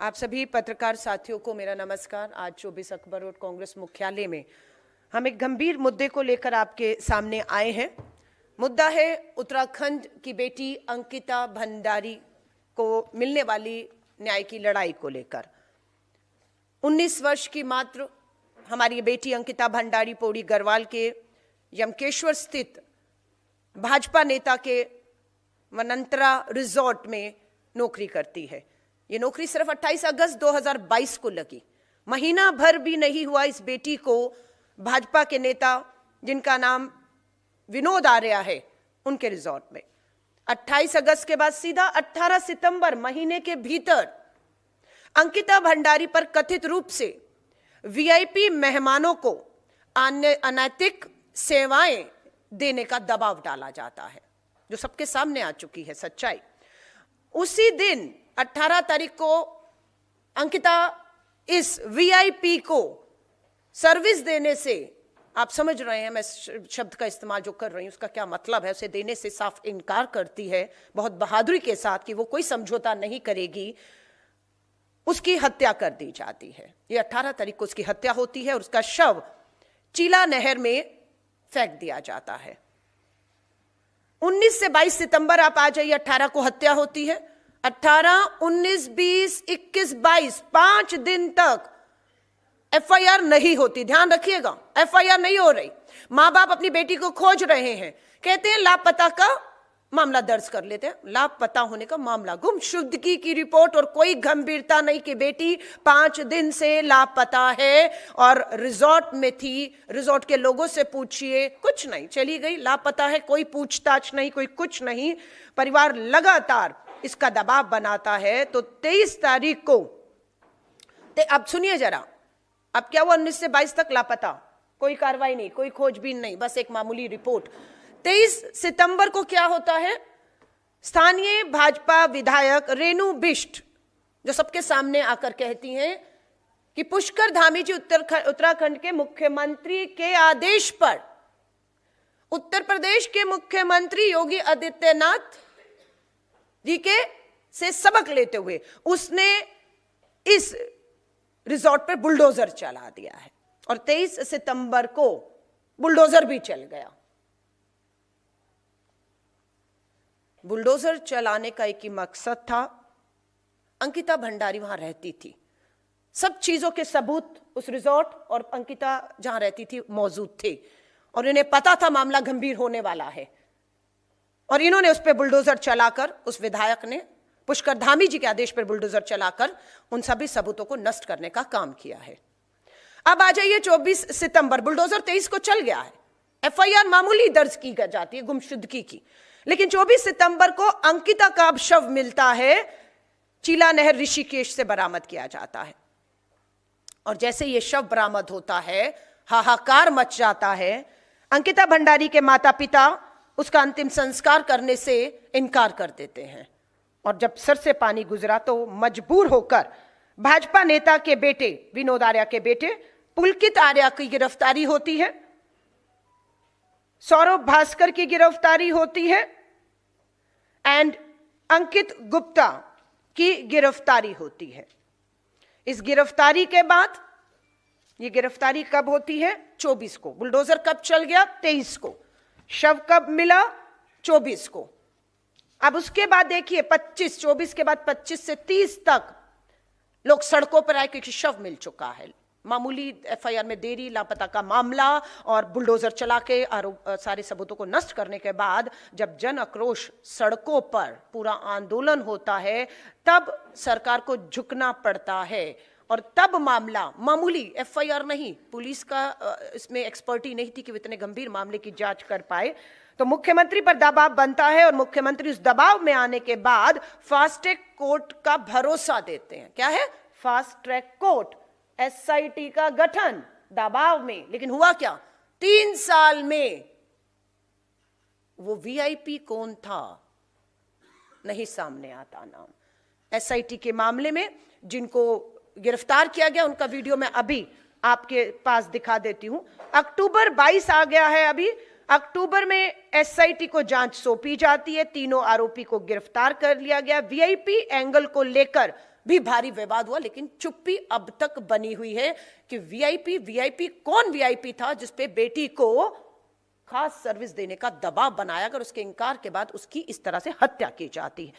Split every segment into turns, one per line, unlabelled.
आप सभी पत्रकार साथियों को मेरा नमस्कार। आज 24 अक्टूबर रोड कांग्रेस मुख्यालय में हम एक गंभीर मुद्दे को लेकर आपके सामने आए हैं। मुद्दा है उत्तराखंड की बेटी अंकिता भंडारी को मिलने वाली न्याय की लड़ाई को लेकर। 19 वर्ष की मात्र हमारी बेटी अंकिता भंडारी पौड़ी गढ़वाल के यमकेश्वर स्थित भाजपा नेता के वनंतरा रिजॉर्ट में नौकरी करती है। ये नौकरी सिर्फ 28 अगस्त 2022 को लगी। महीना भर भी नहीं हुआ इस बेटी को भाजपा के नेता जिनका नाम विनोद आर्या है उनके रिजॉर्ट में 28 अगस्त के बाद सीधा 18 सितंबर महीने के भीतर अंकिता भंडारी पर कथित रूप से वीआईपी मेहमानों को अनैतिक सेवाएं देने का दबाव डाला जाता है, जो सबके सामने आ चुकी है सच्चाई। उसी दिन 18 तारीख को अंकिता इस वीआईपी को सर्विस देने से, आप समझ रहे हैं मैं शब्द का इस्तेमाल जो कर रही हूं उसका क्या मतलब है, उसे देने से साफ इनकार करती है बहुत बहादुरी के साथ कि वो कोई समझौता नहीं करेगी। उसकी हत्या कर दी जाती है। ये 18 तारीख को उसकी हत्या होती है और उसका शव चीला नहर में फेंक दिया जाता है। 19 से 22 सितंबर आप आ जाइए, 18 को हत्या होती है। 18, 19, 20, 21, 22 5 दिन तक एफआईआर नहीं होती। ध्यान रखिएगा, एफआईआर नहीं हो रही। मां बाप अपनी बेटी को खोज रहे हैं, कहते हैं लापता का मामला दर्ज कर लेते हैं। लापता होने का मामला, गुमशुदगी की रिपोर्ट और कोई गंभीरता नहीं कि बेटी 5 दिन से लापता है और रिजॉर्ट में थी। रिजॉर्ट के लोगों से पूछिए, कुछ नहीं, चली गई, लापता है, कोई पूछताछ नहीं, कोई कुछ नहीं। परिवार लगातार इसका दबाव बनाता है। तो 23 तारीख को अब सुनिए जरा, अब क्या हुआ? 19 से 22 तक लापता, कोई कार्रवाई नहीं, कोई खोजबीन नहीं, बस एक मामूली रिपोर्ट। 23 सितंबर को क्या होता है? स्थानीय भाजपा विधायक रेणु बिष्ट जो सबके सामने आकर कहती हैं कि पुष्कर धामी जी उत्तराखंड के मुख्यमंत्री के आदेश पर उत्तर प्रदेश के मुख्यमंत्री योगी आदित्यनाथ जी के से सबक लेते हुए उसने इस रिजॉर्ट पर बुलडोजर चला दिया है। और 23 सितंबर को बुलडोजर भी चल गया। बुलडोजर चलाने का एक ही मकसद था, अंकिता भंडारी वहां रहती थी, सब चीजों के सबूत उस रिजॉर्ट और अंकिता जहां रहती थी मौजूद थे और इन्हें पता था मामला गंभीर होने वाला है। और इन्होंने उस पर बुलडोजर चलाकर, उस विधायक ने पुष्कर धामी जी के आदेश पर बुलडोजर चलाकर उन सभी सबूतों को नष्ट करने का काम किया है। अब आ जाइए 24 सितंबर, बुलडोजर 23 को चल गया है, एफआईआर मामूली दर्ज की जाती है गुमशुदगी की, लेकिन 24 सितंबर को अंकिता का अब शव मिलता है, चीला नहर ऋषिकेश से बरामद किया जाता है। और जैसे ये शव बरामद होता है हाहाकार मच जाता है। अंकिता भंडारी के माता पिता उसका अंतिम संस्कार करने से इनकार कर देते हैं और जब सर से पानी गुजरा तो मजबूर होकर भाजपा नेता के बेटे विनोद आर्या के बेटे पुलकित आर्या की गिरफ्तारी होती है, सौरभ भास्कर की गिरफ्तारी होती है एंड अंकित गुप्ता की गिरफ्तारी होती है। इस गिरफ्तारी के बाद, ये गिरफ्तारी कब होती है? 24 को। बुलडोजर कब चल गया? 23 को। शव कब मिला? 24 को। अब उसके बाद देखिए 25, 24 के बाद 25 से 30 तक लोग सड़कों पर आए क्योंकि शव मिल चुका है। मामूली एफआईआर में देरी, लापता का मामला और बुलडोजर चला के सारे सबूतों को नष्ट करने के बाद जब जन आक्रोश सड़कों पर पूरा आंदोलन होता है तब सरकार को झुकना पड़ता है। और तब मामला मामूली एफआईआर नहीं, पुलिस का इसमें एक्सपर्टी नहीं थी कि वो इतने गंभीर मामले की जांच कर पाए, तो मुख्यमंत्री पर दबाव बनता है और मुख्यमंत्री उस दबाव में आने के बाद फास्ट ट्रैक कोर्ट का भरोसा देते हैं। क्या है? फास्ट ट्रैक कोर्ट, एसआईटी का गठन दबाव में। लेकिन हुआ क्या? 3 साल में वो वीआईपी कौन था नहीं सामने आता नाम। एसआईटी के मामले में जिनको गिरफ्तार किया गया उनका वीडियो मैं अभी आपके पास दिखा देती हूं। अक्टूबर 22 आ गया है, अभी अक्टूबर में एसआईटी को जांच सौंपी जाती है, तीनों आरोपी को गिरफ्तार कर लिया गया। वीआईपी एंगल को लेकर भी भारी विवाद हुआ, लेकिन चुप्पी अब तक बनी हुई है कि वीआईपी कौन वीआईपी था जिसपे बेटी को खास सर्विस देने का दबाव बनाया कर उसके इनकार के बाद उसकी इस तरह से हत्या की जाती है।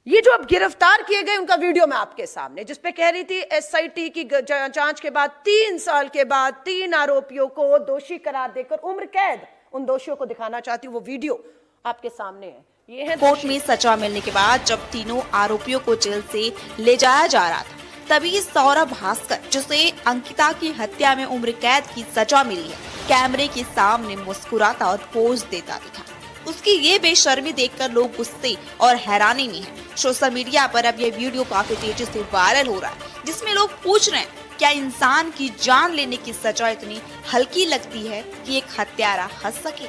ये जो अब गिरफ्तार किए गए उनका वीडियो मैं आपके सामने, जिसपे कह रही थी एसआईटी की जांच के बाद 3 साल के बाद 3 आरोपियों को दोषी करार देकर उम्र कैद उन दोषियों को दिखाना चाहती हूँ। वो वीडियो आपके सामने है। ये है
कोर्ट में सजा मिलने के बाद जब तीनों आरोपियों को जेल से ले जाया जा रहा था, तभी सौरभ भास्कर, जिसे अंकिता की हत्या में उम्र कैद की सजा मिली है, कैमरे के सामने मुस्कुराता और पोज देता दिखा। उसकी ये बेशर्मी देखकर लोग गुस्से और हैरानी में हैं। सोशल मीडिया पर अब ये वीडियो काफी तेजी से वायरल हो रहा है, जिसमें लोग पूछ रहे हैं क्या इंसान की जान लेने की सजा इतनी हल्की लगती है कि एक हत्यारा हंस सके।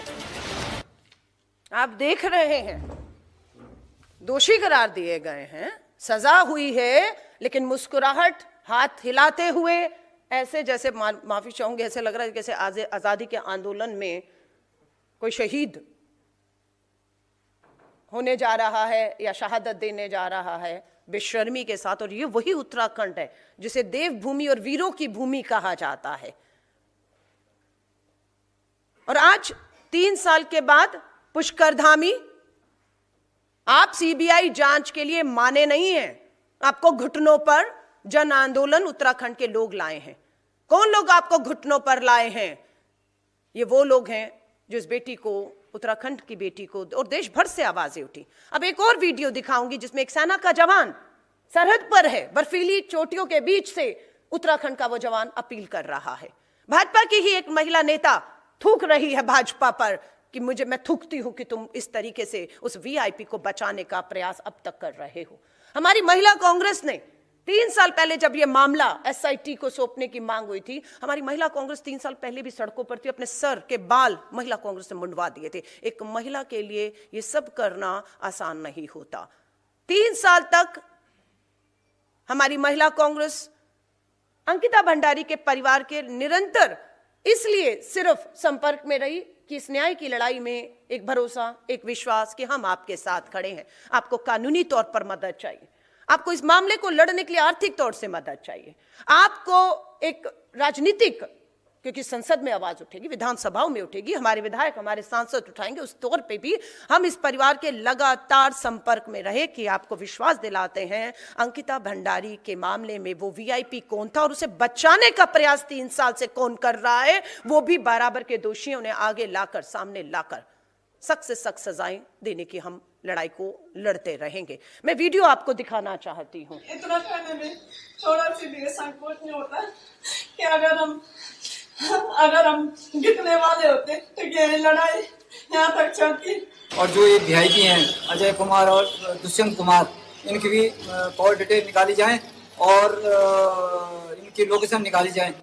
आप देख रहे हैं दोषी करार दिए गए हैं, सजा हुई है, लेकिन मुस्कुराहट, हाथ हिलाते हुए, ऐसे जैसे माफी चाहूंगे, ऐसे लग रहा है जैसे आजादी के आंदोलन में कोई शहीद होने जा रहा है या शहादत देने जा रहा है, बेशर्मी के साथ। और ये वही उत्तराखंड है जिसे देवभूमि और वीरों की भूमि कहा जाता है। और आज 3 साल के बाद पुष्कर धामी, आप सीबीआई जांच के लिए माने नहीं हैं, आपको घुटनों पर जन आंदोलन उत्तराखंड के लोग लाए हैं। कौन लोग आपको घुटनों पर लाए हैं? ये वो लोग हैं जो इस बेटी को, उत्तराखंड की बेटी को, और देश भर से आवाजें उठी। अब एक और वीडियो दिखाऊंगी जिसमें एक सेना का जवान सरहद पर है, बर्फीली चोटियों के बीच से उत्तराखंड का वो जवान अपील कर रहा है। भाजपा की ही एक महिला नेता थूक रही है भाजपा पर कि मैं थूकती हूं कि तुम इस तरीके से उस वीआईपी को बचाने का प्रयास अब तक कर रहे हो। हमारी महिला कांग्रेस ने 3 साल पहले जब यह मामला एसआईटी को सौंपने की मांग हुई थी, हमारी महिला कांग्रेस 3 साल पहले भी सड़कों पर थी, अपने सर के बाल महिला कांग्रेस ने मुंडवा दिए थे। एक महिला के लिए यह सब करना आसान नहीं होता। 3 साल तक हमारी महिला कांग्रेस अंकिता भंडारी के परिवार के निरंतर इसलिए सिर्फ संपर्क में रही कि इस न्याय की लड़ाई में एक भरोसा, एक विश्वास कि हम आपके साथ खड़े हैं। आपको कानूनी तौर पर मदद चाहिए, आपको इस मामले को लड़ने के लिए आर्थिक तौर से मदद चाहिए, आपको एक राजनीतिक, क्योंकि संसद में आवाज उठेगी, विधानसभाओं में उठेगी, हमारे विधायक, हमारे सांसद उठाएंगे, उस तौर पे भी हम इस परिवार के लगातार संपर्क में रहे कि आपको विश्वास दिलाते हैं अंकिता भंडारी के मामले में वो वीआईपी कौन था और उसे बचाने का प्रयास 3 साल से कौन कर रहा है, वो भी बराबर के दोषियों ने आगे लाकर, सामने लाकर सख्त से सख्त सजाएं देने की हम लड़ाई को लड़ते रहेंगे। मैं वीडियो आपको दिखाना चाहती हूँ।
इतना कहने में थोड़ा सी भी संकोच नहीं होता कि अगर हम जीतने वाले होते तो ये लड़ाई यहाँ तक चलती।
और जो ये वीआईपी हैं अजय कुमार और दुष्यंत कुमार, इनकी भी कॉल डिटेल निकाली जाए और इनकी लोकेशन निकाली जाए।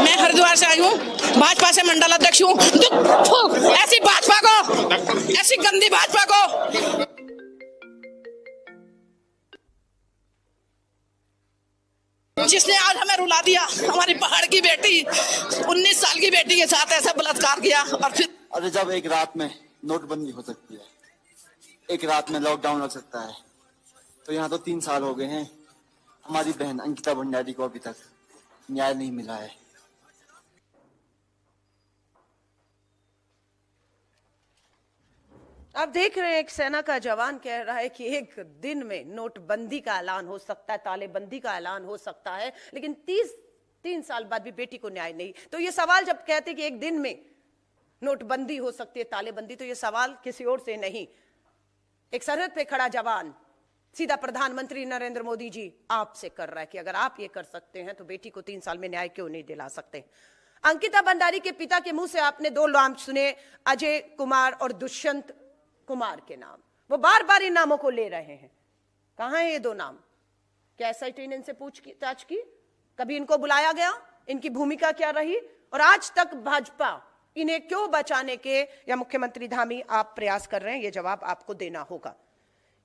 मैं हरिद्वार से आई हूँ, भाजपा से मंडल अध्यक्ष हूँ। ऐसी भाजपा को, ऐसी गंदी भाजपा को। जिसने आज हमें रुला दिया, हमारी पहाड़ की बेटी, 19 साल की बेटी के साथ ऐसा बलात्कार किया। और फिर
अरे जब एक रात में नोटबंदी हो सकती है, एक रात में लॉकडाउन लग सकता है, तो यहाँ तो 3 साल हो गए हैं। हमारी बहन अंकिता भंडारी को अभी तक न्याय नहीं मिला है।
आप देख रहे हैं एक सेना का जवान कह रहा है कि एक दिन में नोटबंदी का ऐलान हो सकता है, तालेबंदी का ऐलान हो सकता है, लेकिन 3 साल बाद भी बेटी को न्याय नहीं। तो ये सवाल जब कहते कि एक दिन में नोटबंदी हो सकती है, तालेबंदी, तो ये सवाल किसी और से नहीं, एक सरहद पे खड़ा जवान सीधा प्रधानमंत्री नरेंद्र मोदी जी आपसे कर रहा है कि अगर आप ये कर सकते हैं तो बेटी को 3 साल में न्याय क्यों नहीं दिला सकते। अंकिता भंडारी के पिता के मुंह से आपने 2 नाम सुने, अजय कुमार और दुष्यंत कुमार के नाम। वो बार बार इन नामों को ले रहे हैं। कहां है ये 2 नाम? क्या एसआईटी ने इनसे पूछताछ की? कभी इनको बुलाया गया? इनकी भूमिका क्या रही? और आज तक भाजपा इन्हें क्यों बचाने के, या मुख्यमंत्री धामी आप प्रयास कर रहे हैं, ये जवाब आपको देना होगा।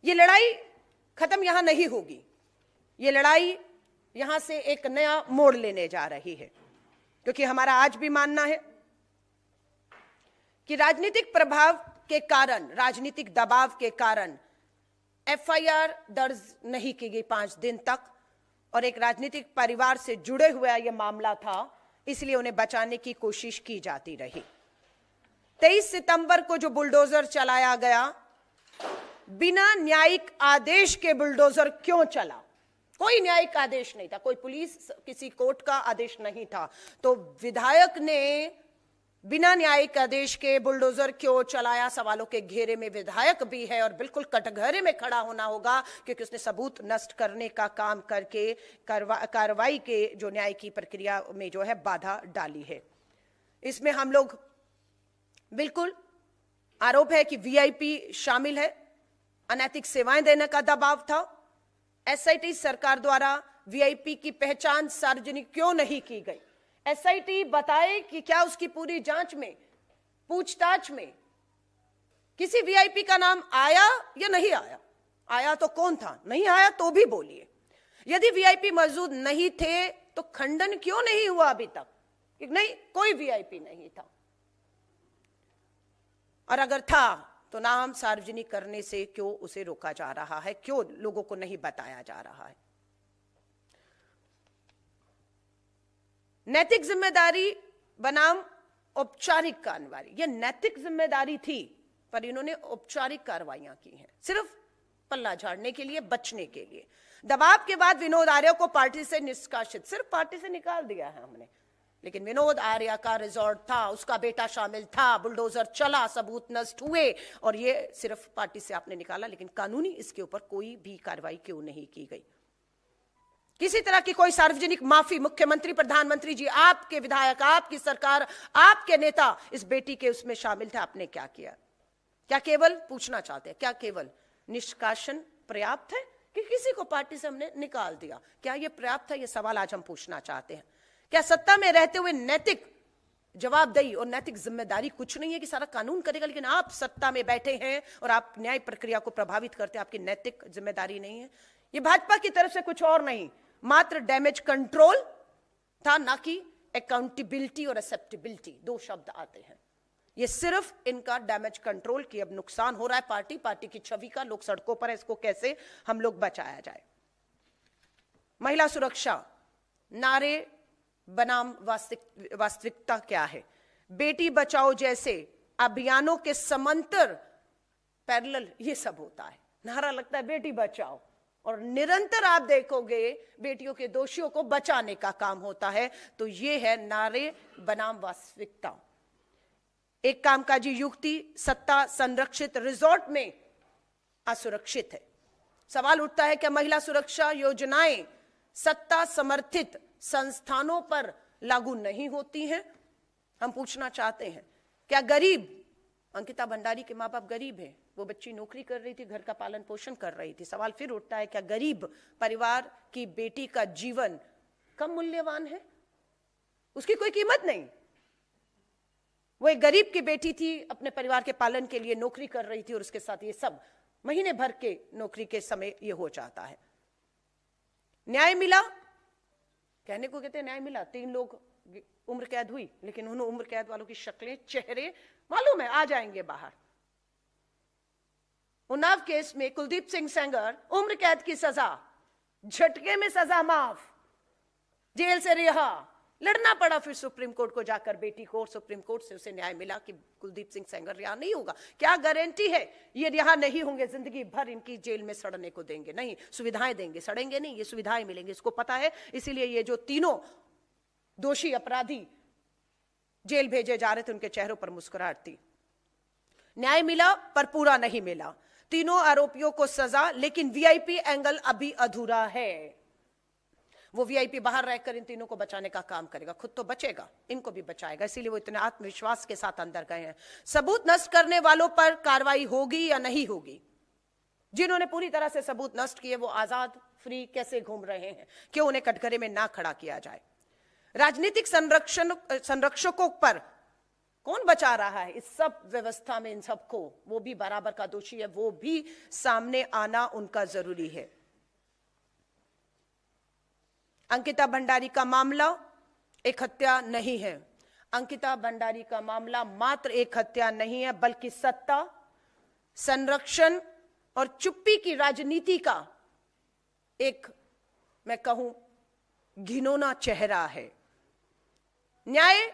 ये लड़ाई खत्म यहां नहीं होगी। ये लड़ाई यहां से एक नया मोड़ लेने जा रही है, क्योंकि हमारा आज भी मानना है कि राजनीतिक प्रभाव के कारण, राजनीतिक दबाव के कारण एफआईआर दर्ज नहीं की गई 5 दिन तक, और एक राजनीतिक परिवार से जुड़े हुआ यह मामला था, इसलिए उन्हें बचाने की कोशिश की जाती रही। 23 सितंबर को जो बुलडोजर चलाया गया, बिना न्यायिक आदेश के बुलडोजर क्यों चला? कोई न्यायिक आदेश नहीं था, कोई पुलिस, किसी कोर्ट का आदेश नहीं था, तो विधायक ने बिना न्यायिक आदेश के बुलडोजर क्यों चलाया? सवालों के घेरे में विधायक भी है और बिल्कुल कटघरे में खड़ा होना होगा, क्योंकि उसने सबूत नष्ट करने का काम करके कार्रवाई के जो न्याय की प्रक्रिया में जो है बाधा डाली है। इसमें हम लोग बिल्कुल, आरोप है कि वीआईपी शामिल है, अनैतिक सेवाएं देने का दबाव था। एसआईटी सरकार द्वारा वीआईपी की पहचान सार्वजनिक क्यों नहीं की गई? एसआईटी बताए कि क्या उसकी पूरी जांच में, पूछताछ में किसी वीआईपी का नाम आया या नहीं आया? आया तो कौन था? नहीं आया तो भी बोलिए। यदि वीआईपी मौजूद नहीं थे तो खंडन क्यों नहीं हुआ अभी तक? नहीं, कोई वीआईपी नहीं था, और अगर था तो नाम सार्वजनिक करने से क्यों उसे रोका जा रहा है? क्यों लोगों को नहीं बताया जा रहा है? नैतिक जिम्मेदारी बनाम औपचारिक कार्रवाई, यह नैतिक जिम्मेदारी थी, पर इन्होंने औपचारिक कार्रवाइयां की हैं, सिर्फ पल्ला झाड़ने के लिए, बचने के लिए। दबाव के बाद विनोद आर्य को पार्टी से निष्कासित, सिर्फ पार्टी से निकाल दिया है हमने, लेकिन विनोद आर्य का रिजॉर्ट था, उसका बेटा शामिल था, बुलडोजर चला, सबूत नष्ट हुए, और ये सिर्फ पार्टी से आपने निकाला, लेकिन कानूनी इसके ऊपर कोई भी कार्रवाई क्यों नहीं की गई? किसी तरह की कोई सार्वजनिक माफी, मुख्यमंत्री, प्रधानमंत्री जी, आपके विधायक, आपकी सरकार, आपके नेता इस बेटी के उसमें शामिल थे, आपने क्या किया? क्या केवल पूछना चाहते हैं, क्या केवल निष्कासन पर्याप्त है कि किसी को पार्टी से हमने निकाल दिया? क्या यह पर्याप्त है? यह सवाल आज हम पूछना चाहते हैं। क्या सत्ता में रहते हुए नैतिक जवाबदेही और नैतिक जिम्मेदारी कुछ नहीं है कि सारा कानून करेगा, लेकिन आप सत्ता में बैठे हैं और आप न्याय प्रक्रिया को प्रभावित करते हैं, आपकी नैतिक जिम्मेदारी नहीं है? ये भाजपा की तरफ से कुछ और नहीं, मात्र डैमेज कंट्रोल था, ना कि अकाउंटेबिलिटी और एक्सेप्टेबिलिटी, 2 शब्द आते हैं। ये सिर्फ इनका डैमेज कंट्रोल की अब नुकसान हो रहा है पार्टी की छवि का, लोग सड़कों पर है, इसको कैसे हम लोग बचाया जाए? महिला सुरक्षा, नारे बनाम वास्तविकता क्या है? बेटी बचाओ जैसे अभियानों के समांतर, पैरेलल ये सब होता है। नारा लगता है बेटी बचाओ, और निरंतर आप देखोगे बेटियों के दोषियों को बचाने का काम होता है। तो ये है नारे बनाम वास्तविकता। एक कामकाजी युक्ति, सत्ता संरक्षित रिजॉर्ट में असुरक्षित है। सवाल उठता है कि महिला सुरक्षा योजनाएं सत्ता समर्थित संस्थानों पर लागू नहीं होती हैं? हम पूछना चाहते हैं, क्या गरीब, अंकिता भंडारी के माँ बाप गरीब हैं, वो बच्ची नौकरी कर रही थी, घर का पालन पोषण कर रही थी, सवाल फिर उठता है क्या गरीब परिवार की बेटी का जीवन कम मूल्यवान है? उसकी कोई कीमत नहीं। वो एक गरीब की बेटी थी, अपने परिवार के पालन के लिए नौकरी कर रही थी, और उसके साथ ये सब महीने भर के नौकरी के समय ये हो जाता है। न्याय मिला, कहने को कहते हैं न्याय मिला, 3 लोग उम्र कैद हुई, लेकिन उन उम्र कैद वालों की शक्लें, चेहरे मालूम है, आ जाएंगे बाहर। उन्नाव केस में कुलदीप सिंह सेंगर, उम्र कैद की सजा, झटके में सजा माफ, जेल से रिहा, लड़ना पड़ा फिर सुप्रीम कोर्ट को जाकर बेटी को, और सुप्रीम कोर्ट से उसे न्याय मिला कि कुलदीप सिंह सेंगर रिहा नहीं होगा। क्या गारंटी है ये रिहा नहीं होंगे, जिंदगी भर इनकी जेल में सड़ने को देंगे? नहीं, सुविधाएं देंगे, सड़ेंगे नहीं, ये सुविधाएं मिलेंगी, इसको पता है। इसीलिए ये जो तीनों दोषी अपराधी जेल भेजे जा रहे थे, उनके चेहरों पर मुस्कुराहट थी। न्याय मिला पर पूरा नहीं मिला। तीनों आरोपियों को सजा, लेकिन वीआईपी एंगल अभी अधूरा है। वो वीआईपी बाहर रहकर इन तीनों को बचाने का काम करेगा, खुद तो बचेगा, इनको भी बचाएगा, इसीलिए वो इतने आत्मविश्वास के साथ अंदर गए हैं। सबूत नष्ट करने वालों पर कार्रवाई होगी या नहीं होगी? जिन्होंने पूरी तरह से सबूत नष्ट किए वो आजाद फ्री कैसे घूम रहे हैं? क्यों उन्हें कटघरे में ना खड़ा किया जाए? राजनीतिक संरक्षकों पर कौन बचा रहा है इस सब व्यवस्था में? इन सबको वो भी बराबर का दोषी है, वो भी सामने आना उनका जरूरी है। अंकिता भंडारी का मामला एक हत्या नहीं है। अंकिता भंडारी का मामला मात्र एक हत्या नहीं है, बल्कि सत्ता, संरक्षण और चुप्पी की राजनीति का एक, मैं कहूं, घिनौना चेहरा है। न्याय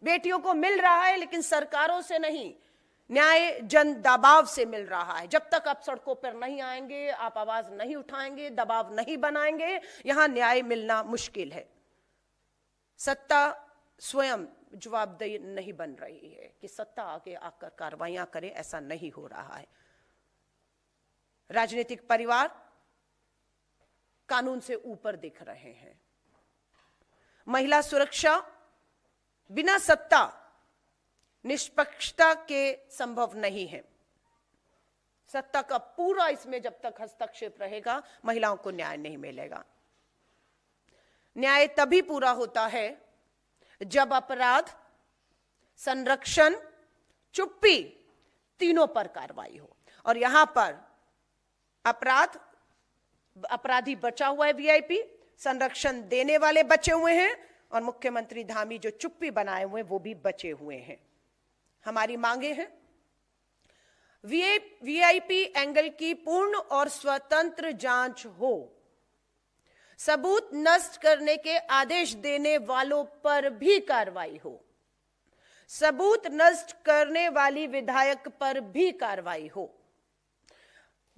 बेटियों को मिल रहा है, लेकिन सरकारों से नहीं, न्याय जन दबाव से मिल रहा है। जब तक आप सड़कों पर नहीं आएंगे, आप आवाज नहीं उठाएंगे, दबाव नहीं बनाएंगे, यहां न्याय मिलना मुश्किल है। सत्ता स्वयं जवाबदेही नहीं बन रही है कि सत्ता आगे आकर कार्रवाइयां करे, ऐसा नहीं हो रहा है। राजनीतिक परिवार कानून से ऊपर दिख रहे हैं। महिला सुरक्षा बिना सत्ता, निष्पक्षता के संभव नहीं है। सत्ता का पूरा इसमें जब तक हस्तक्षेप रहेगा, महिलाओं को न्याय नहीं मिलेगा। न्याय तभी पूरा होता है जब अपराध, संरक्षण, चुप्पी तीनों पर कार्रवाई हो। और यहां पर अपराधी बचा हुआ है, वीआईपी, संरक्षण देने वाले बचे हुए हैं, और मुख्यमंत्री धामी जो चुप्पी बनाए हुए हैं वो भी बचे हुए हैं। हमारी मांगे हैं वीआईपी एंगल की पूर्ण और स्वतंत्र जांच हो। सबूत नष्ट करने के आदेश देने वालों पर भी कार्रवाई हो। सबूत नष्ट करने वाली विधायक पर भी कार्रवाई हो।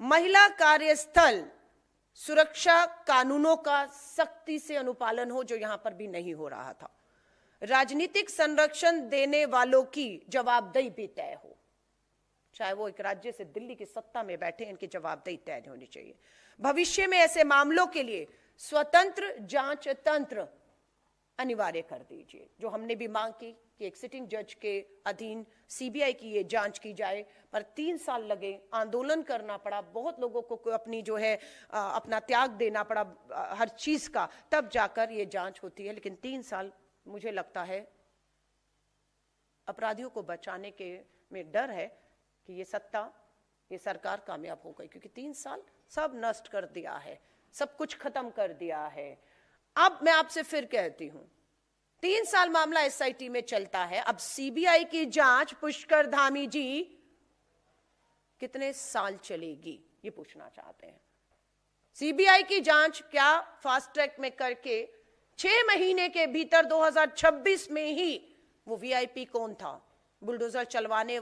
महिला कार्यस्थल सुरक्षा कानूनों का सख्ती से अनुपालन हो, जो यहां पर भी नहीं हो रहा था। राजनीतिक संरक्षण देने वालों की जवाबदेही भी तय हो, चाहे वो एक राज्य से दिल्ली की सत्ता में बैठे, इनकी जवाबदेही तय होनी चाहिए। भविष्य में ऐसे मामलों के लिए स्वतंत्र जांच तंत्र अनिवार्य कर दीजिए, जो हमने भी मांग की कि एक सिटिंग जज के अधीन सीबीआई की ये जांच की जाए। पर 3 साल लगे, आंदोलन करना पड़ा, बहुत लोगों को अपनी जो है अपना त्याग देना पड़ा हर चीज का, तब जाकर ये जांच होती है। लेकिन 3 साल मुझे लगता है अपराधियों को बचाने के में डर है कि ये सत्ता, ये सरकार कामयाब हो गई, क्योंकि 3 साल सब नष्ट कर दिया है, सब कुछ खत्म कर दिया है। अब मैं आपसे फिर कहती हूं, 3 साल मामला एसआईटी में चलता है, अब सीबीआई की जांच पुष्कर धामी जी कितने साल चलेगी, ये पूछना चाहते हैं। सीबीआई की जांच क्या फास्ट ट्रैक में करके 6 महीने के भीतर 2026 में ही वो वीआईपी कौन था, बुलडोजर चलाने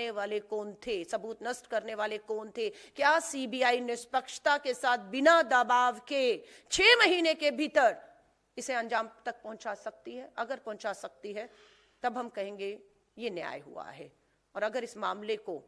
वाले कौन थे, सबूत नष्ट करने वाले कौन थे, क्या सीबीआई निष्पक्षता के साथ बिना दबाव के 6 महीने के भीतर इसे अंजाम तक पहुंचा सकती है? अगर पहुंचा सकती है तब हम कहेंगे ये न्याय हुआ है। और अगर इस मामले को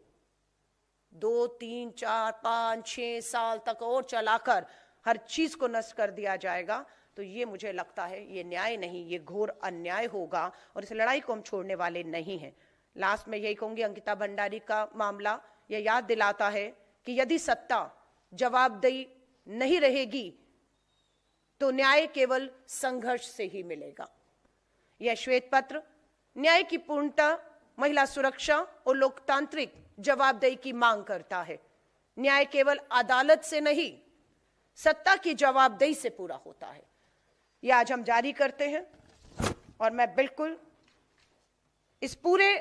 2, 3, 4, 5, 6 साल तक और चलाकर हर चीज को नष्ट कर दिया जाएगा, तो ये मुझे लगता है ये न्याय नहीं, ये घोर अन्याय होगा, और इस लड़ाई को हम छोड़ने वाले नहीं हैं। लास्ट में यही कहूंगी, अंकिता भंडारी का मामला ये याद दिलाता है कि यदि सत्ता जवाबदेही नहीं रहेगी तो न्याय केवल संघर्ष से ही मिलेगा। यह श्वेत पत्र न्याय की पूर्णता, महिला सुरक्षा और लोकतांत्रिक जवाबदेही की मांग करता है। न्याय केवल अदालत से नहीं, सत्ता की जवाबदेही से पूरा होता है। यह आज हम जारी करते हैं, और मैं बिल्कुल इस पूरे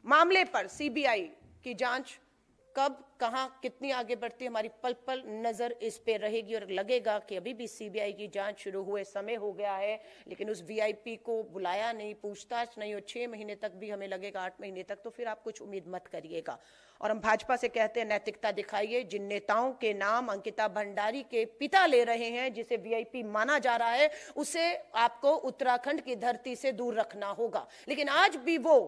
मामले पर सीबीआई की जांच कब, कहां, कितनी आगे बढ़ती है, हमारी पल पल नजर इस पे रहेगी। और लगेगा कि अभी भी सीबीआई की जांच शुरू हुए समय हो गया है, लेकिन उस वीआईपी को बुलाया नहीं, पूछताछ नहीं, और 6 महीने तक भी हमें लगेगा, 8 महीने तक, तो फिर आप कुछ उम्मीद मत करिएगा। और हम भाजपा से कहते हैं, नैतिकता दिखाइए। जिन नेताओं के नाम अंकिता भंडारी के पिता ले रहे हैं, जिसे वीआईपी माना जा रहा है, उसे आपको उत्तराखंड की धरती से दूर रखना होगा। लेकिन आज भी वो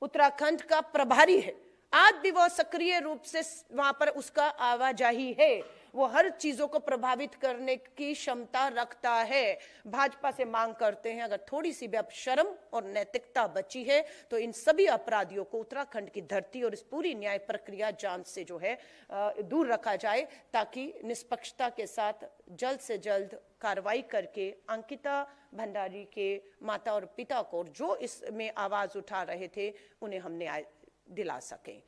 उत्तराखंड का प्रभारी है, आज भी वो सक्रिय रूप से वहां पर उसका आवाजाही है, वो हर चीजों को प्रभावित करने की क्षमता रखता है। भाजपा से मांग करते हैं, अगर थोड़ी सी भी अब शर्म और नैतिकता बची है तो इन सभी अपराधियों को उत्तराखंड की धरती और इस पूरी न्याय प्रक्रिया जांच से जो है दूर रखा जाए, ताकि निष्पक्षता के साथ जल्द से जल्द कार्रवाई करके अंकिता भंडारी के माता और पिता को, जो इसमें आवाज उठा रहे थे, उन्हें हम न्याय दिला सकें।